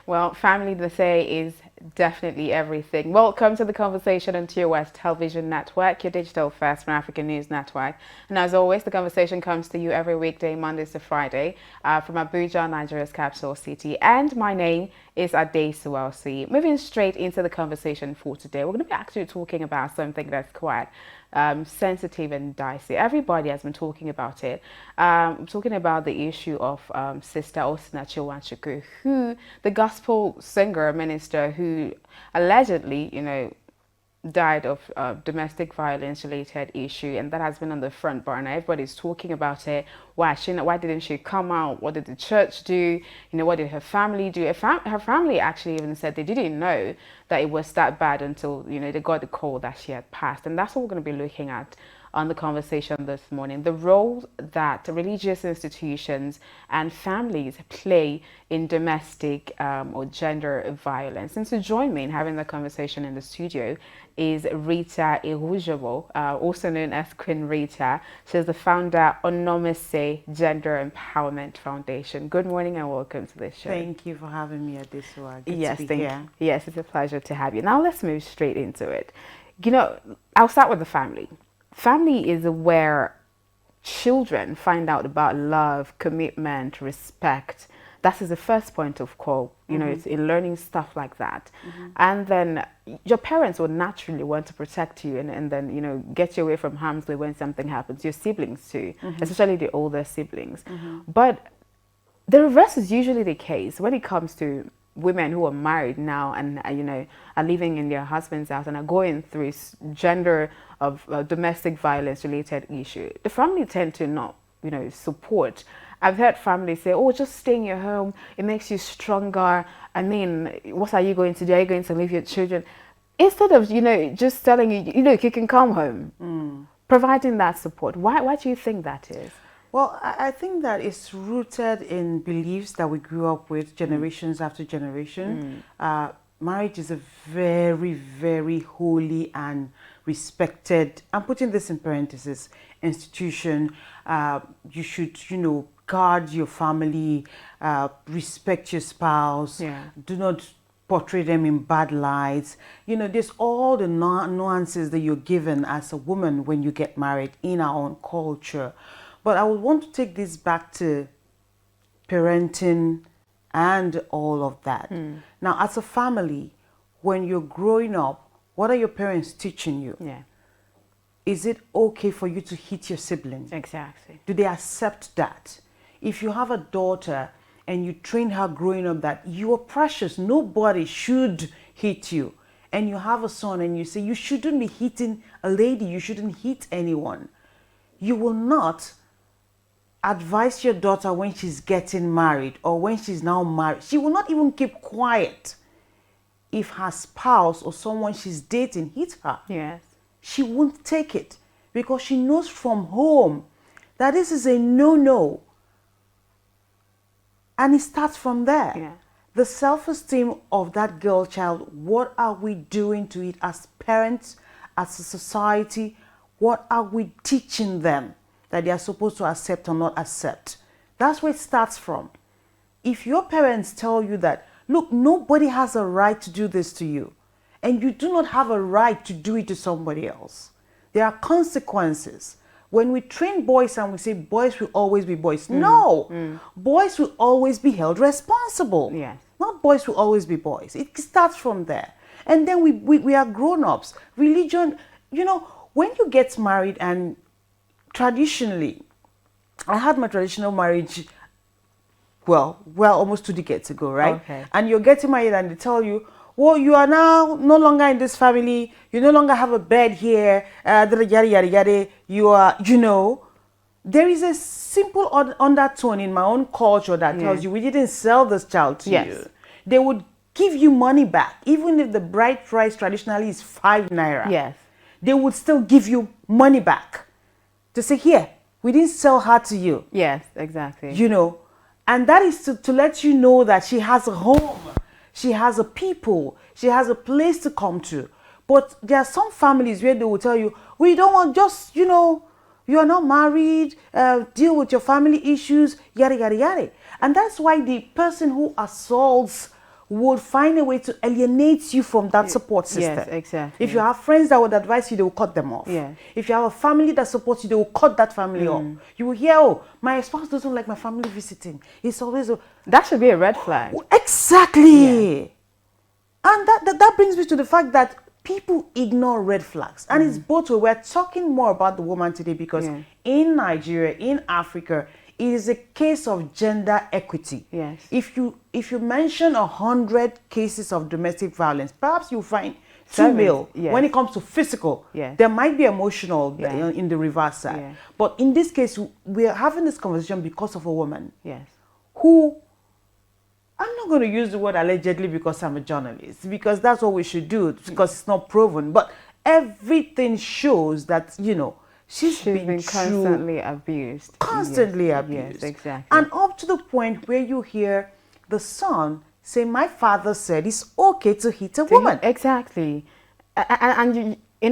Well, family, they say, is definitely everything. Welcome to the conversation on TOSTV Network, your digital first African news network. And as always, the conversation comes to you every weekday, Mondays to Friday, from Abuja, Nigeria's capital city. And my name is Ade Suwelsi. Moving straight into the conversation for today, we're going to be actually talking about something that's quite sensitive and dicey. Everybody has been talking about it. I'm talking about the issue of Sister Osinachi, who the gospel singer minister who allegedly, died of domestic violence related issue, and that has been on the front burner. Everybody's talking about it. Why didn't she come out? What did the church do? What did her family do? Her family actually even said they didn't know that it was that bad until they got the call that she had passed. And that's what we're going to be looking at on the conversation this morning: the role that religious institutions and families play in domestic or gender violence. And to join me in having the conversation in the studio is Rita Irujowo, also known as Queen Rita. She's the founder of Onomese Gender Empowerment Foundation. Good morning and welcome to this show. Thank you for having me at this one. Yes, thank you. Yes, it's a pleasure to have you. Now let's move straight into it. I'll start with the family. Family is where children find out about love, commitment, respect. That is the first point of call. It's in learning stuff like that. And then your parents will naturally want to protect you and then, get you away from harm's way when something happens. Your siblings too, especially the older siblings. But the reverse is usually the case when it comes to women who are married now and are living in their husband's house and are going through gender of domestic violence related issue. The family tend to not support. I've heard families say, oh, just stay in your home, it makes you stronger. I mean, what are you going to do? Are you going to leave your children? Instead of just telling you, you can come home, providing that support. Why do you think that is? Well, I think that it's rooted in beliefs that we grew up with generations after generation. Marriage is a very, very holy and respected, I'm putting this in parentheses, institution. You should, guard your family, respect your spouse, do not portray them in bad lights. There's all the nuances that you're given as a woman when you get married in our own culture. But I would want to take this back to parenting and all of that. Now, as a family, when you're growing up, what are your parents teaching you? Is it okay for you to hit your siblings? Exactly. Do they accept that? If you have a daughter and you train her growing up that you are precious, nobody should hit you, and you have a son and you say you shouldn't be hitting a lady, you shouldn't hit anyone, you will not advise your daughter when she's getting married or when she's now married. She will not even keep quiet if her spouse or someone she's dating hits her. Yes. She won't take it because she knows from home that this is a no-no. And it starts from there. The self-esteem of that girl child, what are we doing to it as parents, as a society? What are we teaching them that they are supposed to accept or not accept? That's where it starts from. If your parents tell you that, look, nobody has a right to do this to you, and you do not have a right to do it to somebody else, there are consequences. When we train boys and we say boys will always be boys, no, boys will always be held responsible. Not boys will always be boys. It starts from there. And then we are grown-ups. Religion, when you get married, and traditionally, I had my traditional marriage, well, almost 2 decades ago, right? Okay. And you're getting married and they tell you, well, you are now no longer in this family. You no longer have a bed here. Yada, yada, yada. You are, there is a simple undertone in my own culture that tells you we didn't sell this child to you. They would give you money back. Even if the bride price traditionally is 5 naira. Yes. They would still give you money back to say, here, we didn't sell her to you. Yes, exactly. And that is to let you know that she has a home. She has a people. She has a place to come to. But there are some families where they will tell you, we don't want just, you are not married, deal with your family issues, yada, yada, yada. And that's why the person who assaults would find a way to alienate you from that support system. Yes, exactly. If you have friends that would advise you, they will cut them off. Yes. If you have a family that supports you, they will cut that family off. You will hear, oh, my spouse doesn't like my family visiting. It's always that should be a red flag. Exactly. Yeah. And that brings me to the fact that people ignore red flags. And it's both ways. We're talking more about the woman today because in Nigeria, in Africa, it is a case of gender equity. Yes. If you mention 100 cases of domestic violence, perhaps you'll find 2 male. Yes. When it comes to physical, yes. there might be emotional in the reverse side. Yeah. But in this case, we are having this conversation because of a woman. Yes. Who, I'm not going to use the word allegedly because I'm a journalist, because that's what we should do, because it's not proven. But everything shows that, you know, she's been constantly abused. Constantly abused. Yes, exactly. And up to the point where you hear the son say, my father said it's okay to hit a woman. Exactly. And you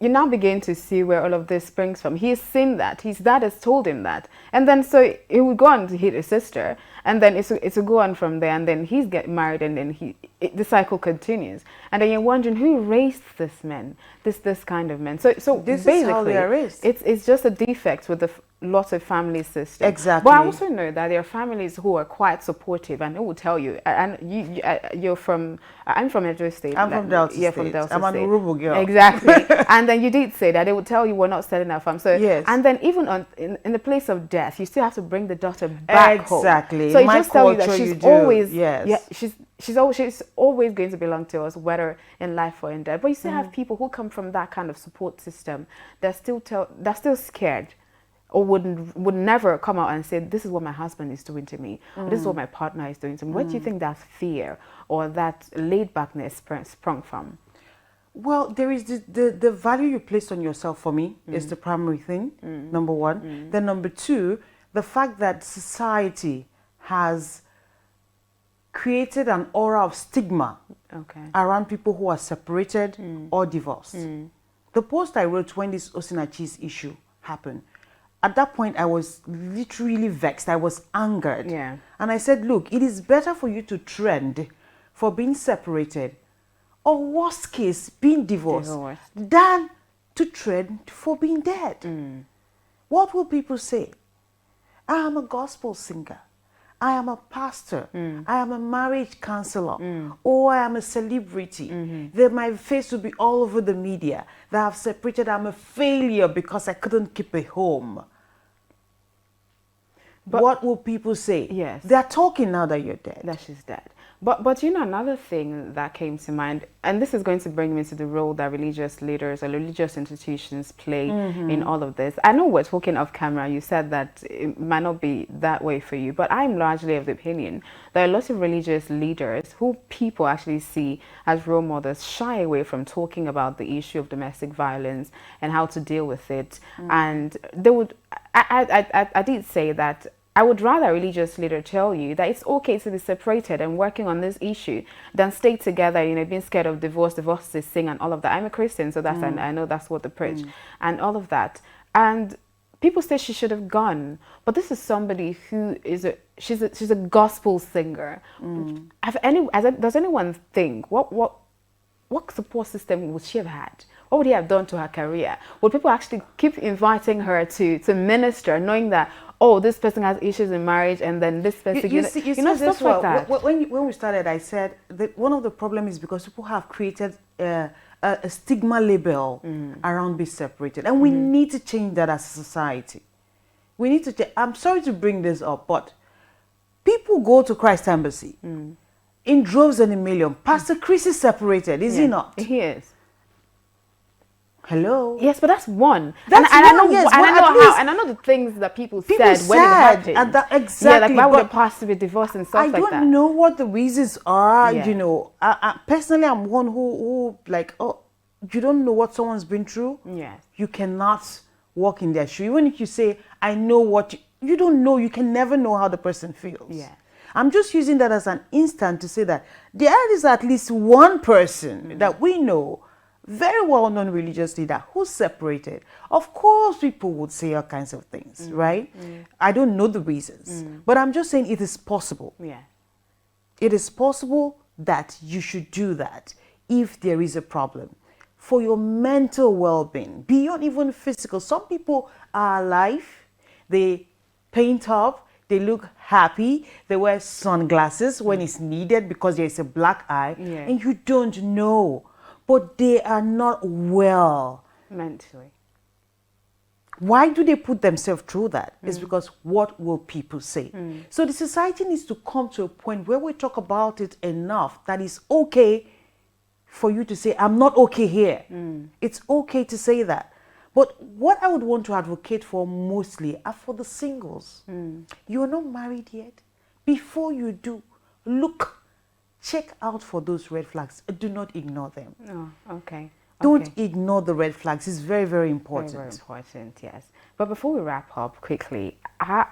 now begin to see where all of this springs from. He has seen that. His dad has told him that. And then so he would go on to hit his sister. And then it's a go on from there. And then he's get married and then the cycle continues. And then you're wondering who raised this man, this kind of men. So this basically, is how they are raised. It's just a defect with the lots of family systems. Exactly. But I also know that there are families who are quite supportive and who will tell you. And you're from, I'm from Edo State. I'm from Delta State. From Delta I'm State. an Urubu girl. Exactly. And then you did say that they would tell you we're not selling our farm. So yes. And then even in the place of death, you still have to bring the daughter back home. Exactly. So it just tells you that she's always she's always going to belong to us, whether in life or in death. But you still have people who come from that kind of support system that they're still scared, or would never come out and say, this is what my husband is doing to me, or this is what my partner is doing to me. Where do you think that fear or that laid-backness sprung from? Well, there is the value you place on yourself, for me, is the primary thing, number one. Then number two, the fact that society has created an aura of stigma around people who are separated or divorced. The post I wrote when this Osinachis issue happened, at that point, I was literally vexed. I was angered. Yeah. And I said, look, it is better for you to trend for being separated, or worst case, being divorced, than to trend for being dead. What will people say? I am a gospel singer. I am a pastor. I am a marriage counselor. Or I am a celebrity. That my face will be all over the media. That I've separated. I'm a failure because I couldn't keep a home. But what will people say? Yes. They're talking now that you're dead. That she's dead. But you know, another thing that came to mind, and this is going to bring me to the role that religious leaders or religious institutions play in all of this. I know we're talking off camera. You said that it might not be that way for you, but I'm largely of the opinion that a lot of religious leaders who people actually see as role models shy away from talking about the issue of domestic violence and how to deal with it. And they would, I did say that I would rather a religious leader tell you that it's okay to be separated and working on this issue than stay together, you know, being scared of divorce is sin and all of that. I'm a Christian, so that's I know that's what they preach and all of that. And people say she should have gone, but this is somebody who is she's a gospel singer. Does anyone think what support system would she have had? What would he have done to her career? Would people actually keep inviting her to minister, knowing that, oh, this person has issues in marriage, and then this person, you know, stuff like that. When we started, I said that one of the problems is because people have created a stigma label around being separated, and we need to change that as a society. We need to. I'm sorry to bring this up, but people go to Christ Embassy in droves and a million. Pastor Chris is separated, is he not? He is. Hello. Yes, but that's one. That's and one. I know, yes, and I know how, and I know the things that people said when it happened. And that, exactly. Yeah, like why would a pastor be divorced and stuff like that? I don't know what the reasons are. You know, personally, I'm one who like, oh, you don't know what someone's been through. Yes. You cannot walk in their shoe. Even if you say, I know what you don't know. You can never know how the person feels. Yeah. I'm just using that as an instant to say that there is at least one person that we know, very well-known religious leader, who's separated. Of course, people would say all kinds of things, right? I don't know the reasons, but I'm just saying it is possible. Yeah. It is possible that you should do that if there is a problem. For your mental well-being, beyond even physical. Some people are alive, they paint up, they look happy, they wear sunglasses when it's needed because there is a black eye, and you don't know. But they are not well. Mentally. Why do they put themselves through that? It's because what will people say? So the society needs to come to a point where we talk about it enough that it's okay for you to say, I'm not okay here. It's okay to say that. But what I would want to advocate for mostly are for the singles. You are not married yet. Before you do, look, check out for those red flags. Do not ignore them. Oh, okay. Don't ignore the red flags. It's very, very important. Very, very important, yes. But before we wrap up quickly, how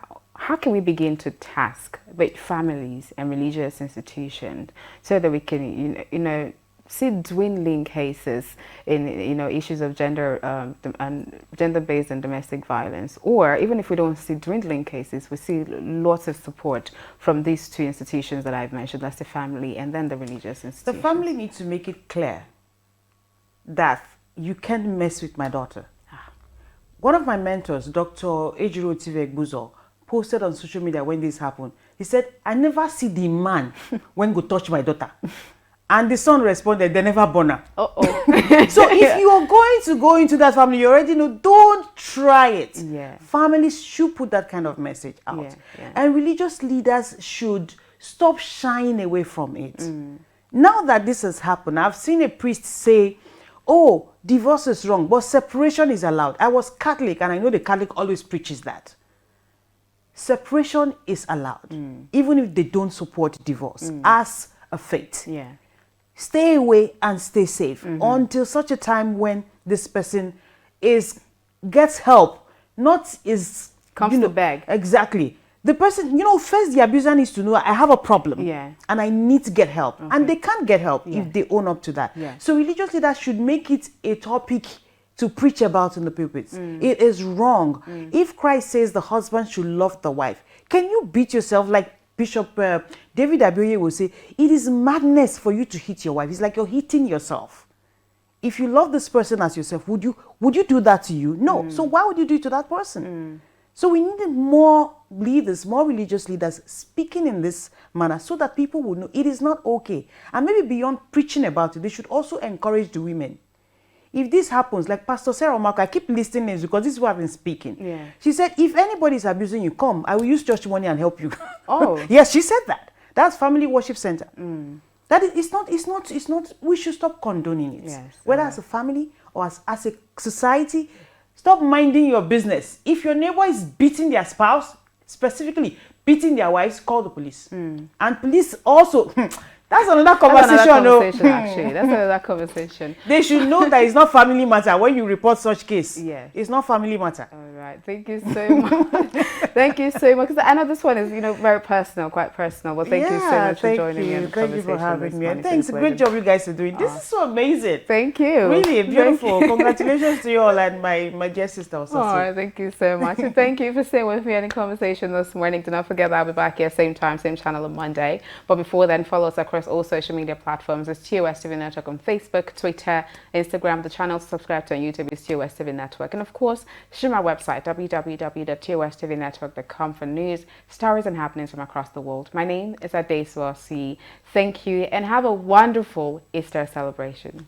can we begin to task with families and religious institutions so that we can, see dwindling cases in, issues of gender-based and domestic violence? Or even if we don't see dwindling cases, we see lots of support from these two institutions that I've mentioned. That's the family and then the religious institutions. The family needs to make it clear that you can't mess with my daughter. One of my mentors, Dr. Ejiro Tivegbuzo, posted on social media when this happened. He said, I never see the man when go touch my daughter. And the son responded, they never born her. So if you are going to go into that family, you already know, don't try it. Families should put that kind of message out. And religious leaders should stop shying away from it. Now that this has happened, I've seen a priest say, oh, divorce is wrong, but separation is allowed. I was Catholic, and I know the Catholic always preaches that. Separation is allowed, even if they don't support divorce, as a faith. Stay away and stay safe until such a time when this person gets help, not is... Comes to beg. Exactly. The person, first the abuser needs to know I have a problem and I need to get help. And they can't get help if they own up to that. So religious leaders should make it a topic to preach about in the pulpits. It is wrong. If Christ says the husband should love the wife, can you beat yourself like Bishop David Abioye will say, it is madness for you to hit your wife. It's like you're hitting yourself. If you love this person as yourself, would you do that to you? No. So why would you do it to that person? So we need more leaders, more religious leaders speaking in this manner so that people will know it is not okay. And maybe beyond preaching about it, they should also encourage the women. If this happens, like Pastor Sarah Marco, I keep listing names because this is what I've been speaking. She said, if anybody is abusing you, come, I will use church money and help you. Oh. Yes, she said that. That's Family Worship Center. That is, it's not, we should stop condoning it. Whether as a family or as a society, stop minding your business. If your neighbor is beating their spouse, specifically beating their wives, call the police. And police also... That's another conversation. Actually. That's another conversation. They should know that it's not family matter when you report such case. It's not family matter. All right. Thank you so much. Thank you so much. Because I know this one is, very personal, quite personal. Well, thank you so much for joining me in the conversation. Thank you for having me. And thanks. Great job you guys are doing. This is so amazing. Thank you. Really beautiful. Congratulations to you all and my dear sister. All right. Thank you so much. And thank you for staying with me in the conversation this morning. Do not forget that I'll be back here same time, same channel on Monday. But before then, follow us across all social media platforms. It's TOSTV Network on Facebook, Twitter, Instagram. The channel to subscribe to on YouTube is TOSTV Network. And of course, stream our website, www.tostvnetwork.com for news, stories and happenings from across the world. My name is Adesua C. Thank you and have a wonderful Easter celebration.